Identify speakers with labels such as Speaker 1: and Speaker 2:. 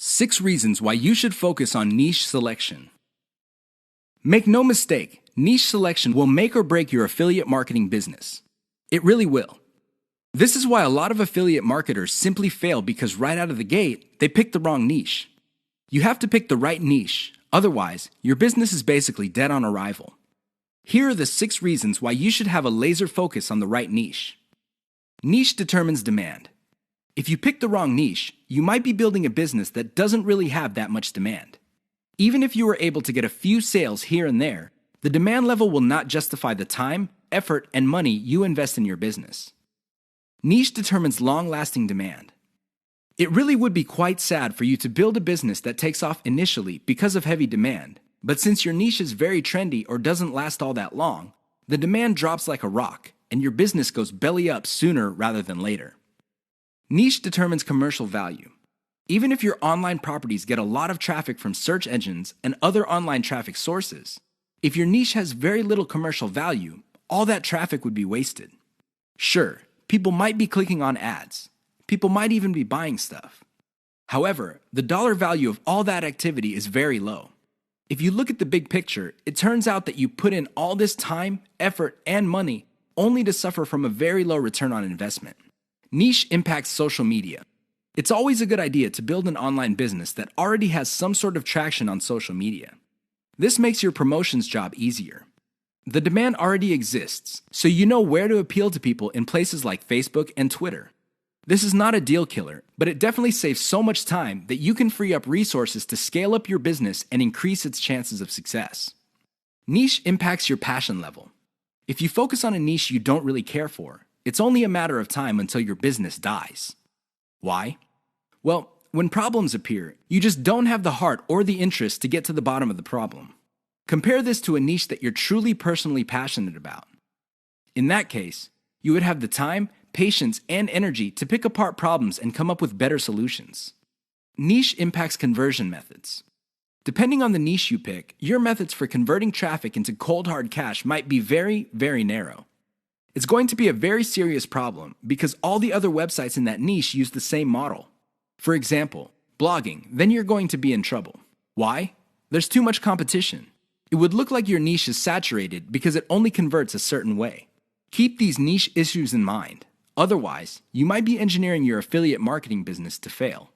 Speaker 1: 6 reasons why you should focus on niche selection. Make no mistake, niche selection will make or break your affiliate marketing business. It really will. This is why a lot of affiliate marketers simply fail because right out of the gate, they pick the wrong niche. You have to pick the right niche, otherwise, your business is basically dead on arrival. Here are the 6 reasons why you should have a laser focus on the right niche. Niche determines demand. If you pick the wrong niche, you might be building a business that doesn't really have that much demand. Even if you were able to get a few sales here and there, the demand level will not justify the time, effort, and money you invest in your business. Niche determines long-lasting demand. It really would be quite sad for you to build a business that takes off initially because of heavy demand, but since your niche is very trendy or doesn't last all that long, the demand drops like a rock, and your business goes belly up sooner rather than later. Niche determines commercial value. Even if your online properties get a lot of traffic from search engines and other online traffic sources, if your niche has very little commercial value, all that traffic would be wasted. Sure, people might be clicking on ads. People might even be buying stuff. However, the dollar value of all that activity is very low. If you look at the big picture, it turns out that you put in all this time, effort, and money only to suffer from a very low return on investment. Niche impacts social media. It's always a good idea to build an online business that already has some sort of traction on social media. This makes your promotions job easier. The demand already exists, so you know where to appeal to people in places like Facebook and Twitter. This is not a deal killer, but it definitely saves so much time that you can free up resources to scale up your business and increase its chances of success. Niche impacts your passion level. If you focus on a niche you don't really care for, it's only a matter of time until your business dies. Why? Well, when problems appear, you just don't have the heart or the interest to get to the bottom of the problem. Compare this to a niche that you're truly personally passionate about. In that case, you would have the time, patience, and energy to pick apart problems and come up with better solutions. Niche impacts conversion methods. Depending on the niche you pick, your methods for converting traffic into cold hard cash might be very, very narrow. It's going to be a very serious problem because all the other websites in that niche use the same model. For example, blogging, then you're going to be in trouble. Why? There's too much competition. It would look like your niche is saturated because it only converts a certain way. Keep these niche issues in mind. Otherwise, you might be engineering your affiliate marketing business to fail.